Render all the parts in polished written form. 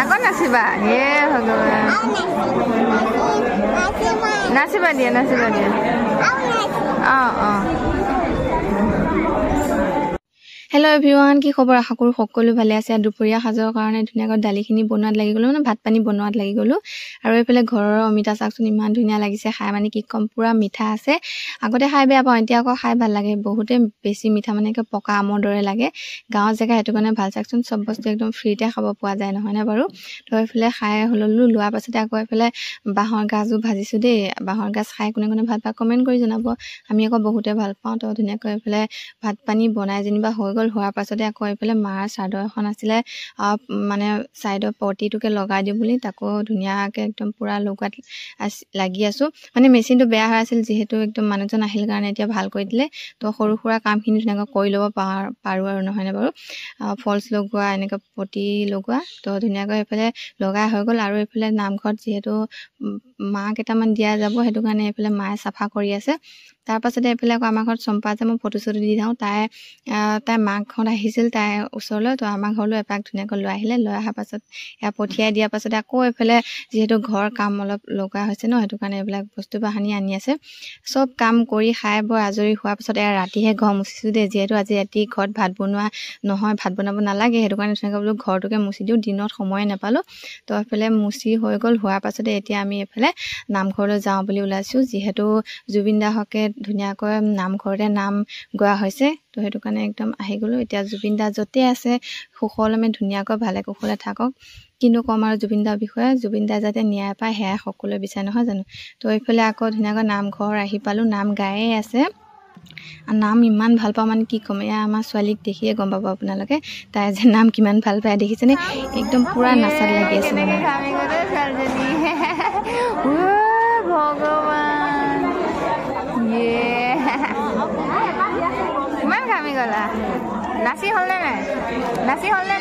আকৌ নাচিবা হে ভগৱান নাচিবা দিয়া হেল্ল' এভৰিৱান কি খবৰ আশা কৰোঁ সকলো ভালে আছে দুপৰীয়া সাজৰ কাৰণে ধুনীয়াকৈ দালিখিনি বনোৱাত লাগি গ'লো মানে ভাত পানী বনোৱাত লাগি গ'লো আৰু এইফালে ঘৰৰ অমিতা চাকচোন ইমান ধুনীয়া লাগিছে খাই মানে কি কম পুৰা মিঠা আছে আগতে খাই বেয়া পাওঁ এতিয়া আকৌ খাই ভাল লাগে বহুতে বেছি মিঠা মানে পকা আমৰ দৰে লাগে গাঁৱৰ জেগা সেইটো কাৰণে ভাল চাকচোন চব বস্তু একদম ফ্ৰীতে খাব পোৱা যায় নহয়নে বাৰু তো এইফালে খাই হ'ললো লোৱাৰ পাছতে আকৌ এইফালে বাঁহৰ গাজো ভাজিছোঁ দেই বাঁহৰ গাজ খাই কোনে কোনে ভাল পায় কমেণ্ট কৰি জনাব আমি আকৌ বহুতে ভাল পাওঁ তো ধুনীয়াকৈ এইফালে ভাত পানী বনাই যেনিবা হৈ গ'ল হোৱাৰ পাছতে আকৌ এইফালে মাৰ চাদৰ এখন আছিলে মানে চাইডৰ পটিটোকে লগাই দিওঁ বুলি তাকো ধুনীয়াকৈ একদম পূৰা লগোৱাত লাগি আছোঁ মানে মেচিনটো বেয়া হৈ আছিল যিহেতু একদম মানুহজন আহিল কাৰণে এতিয়া ভাল কৰি দিলে তো সৰু সুৰা কামখিনি ধুনীয়াকৈ কৰি ল'ব পাৰোঁ আৰু নহয়নে বাৰু ফলছ লগোৱা এনেকৈ পটি লগোৱা তো ধুনীয়াকৈ এইফালে লগাই হৈ গ'ল আৰু এইফালে নামঘৰত যিহেতু মাহ কেইটামান দিয়া যাব সেইটো কাৰণে এইফালে মায়ে চাফা কৰি আছে তাৰপাছতে এইফালে আকৌ আমাৰ ঘৰত চম্পা যে মই ফটো চটো দি যাওঁ তাই মাকহঁত আহিছিল তাইৰ ওচৰলৈ তো আমাৰ ঘৰলৈ এপাক ধুনীয়াকৈ লৈ আহিলে লৈ অহাৰ পাছত এয়া পঠিয়াই দিয়াৰ পাছতে আকৌ এইফালে যিহেতু ঘৰ কাম অলপ লগা হৈছে ন সেইটো কাৰণে এইবিলাক বস্তু বাহানি আনি আছে চব কাম কৰি খাই বৈ আজৰি হোৱাৰ পাছত এয়া ৰাতিহে ঘৰ মুচিছোঁ দেই যিহেতু আজি ৰাতি ঘৰত ভাত বনোৱা নহয় ভাত বনাব নালাগে সেইটো কাৰণে ধুনীয়াকৈ বোলো ঘৰটোকে মুচি দিওঁ দিনত সময়ে নাপালোঁ তো এইফালে মুচি হৈ গ'ল হোৱাৰ পাছতে এতিয়া আমি এইফালে নামঘৰলৈ যাওঁ বুলি ওলাইছোঁ যিহেতু জুবিন দাহঁকে ধুনীয়াকৈ নামঘৰতে নাম গোৱা হৈছে তো সেইটো কাৰণে একদম আহি গ'লোঁ এতিয়া জুবিন দা য'তে আছে সুকলমে ধুনীয়াকৈ ভালে কুশলে থাকক কিন্তু ক'ম আৰু জুবিন দাৰ বিষয়ে জুবিন দা যাতে ন্যায় পায় সেয়া সকলোৱে বিচাৰে নহয় জানো তো এইফালে আকৌ ধুনীয়াকৈ নামঘৰ আহি পালোঁ নাম গায়ে আছে নাম ইমান ভাল পাওঁ মানে কি ক'ম এয়া আমাৰ ছোৱালীক দেখিয়ে গম পাব আপোনালোকে তাই যে নাম কিমান ভাল পায় দেখিছেনে একদম পূৰা নাচাত লাগি আছে মানে ভগৱান কিমান ঘামি গ'লা নাচি হ'লনে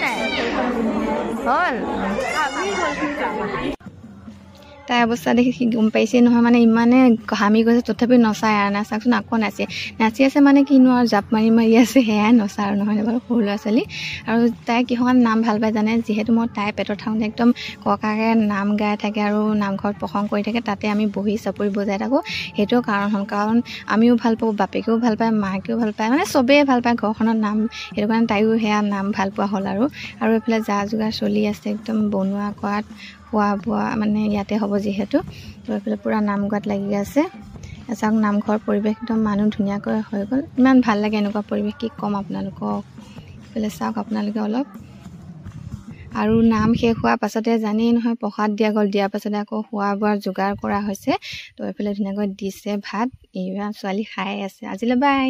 নাই হ'ল তাই অৱস্থা দেখি সি গম পাইছে নহয় মানে ইমানে ঘামি গৈছে তথাপিও নচাই আৰু নাচাকচোন আকৌ নাচি আছে মানে কিনো আৰু জাপ মাৰি আছে সেয়াই নচা আৰু নহয় বাৰু সৰু ল'ৰা ছোৱালী আৰু তাই কিহৰ নাম ভাল পায় জানে যিহেতু মই তাই পেটত থাকোঁতে একদম ককাকে নাম গাই থাকে আৰু নামঘৰত প্ৰসংগ কৰি থাকে তাতে আমি বহি চাপৰি বজাই থাকোঁ সেইটো কাৰণ হ'ল কাৰণ আমিও ভাল পাওঁ বাপেকেও ভাল পায় মাকেও ভাল পায় মানে চবেই ভাল পায় ঘৰখনত নাম সেইটো কাৰণে তাইও সেয়া নাম ভাল পোৱা হ'ল আৰু এইফালে যা যোগাৰ চলি আছে একদম বনোৱা কৰাত খোৱা বোৱা মানে ইয়াতে হ'ব যিহেতু তো এইফালে পূৰা নাম গোৱাত লাগি আছে চাওক নামঘৰ পৰিৱেশ একদম মানুহ ধুনীয়াকৈ হৈ গ'ল ইমান ভাল লাগে এনেকুৱা পৰিৱেশ কি ক'ম আপোনালোকক এইফালে চাওক আপোনালোকে অলপ আৰু নাম শেষ হোৱাৰ পাছতে জানেই নহয় প্ৰসাদ দিয়া গ'ল দিয়াৰ পাছতে আকৌ খোৱা বোৱাৰ যোগাৰ কৰা হৈছে তো এইফালে ধুনীয়াকৈ দিছে ভাত এইবাৰ ছোৱালী খাই আছে আজিলৈ বাই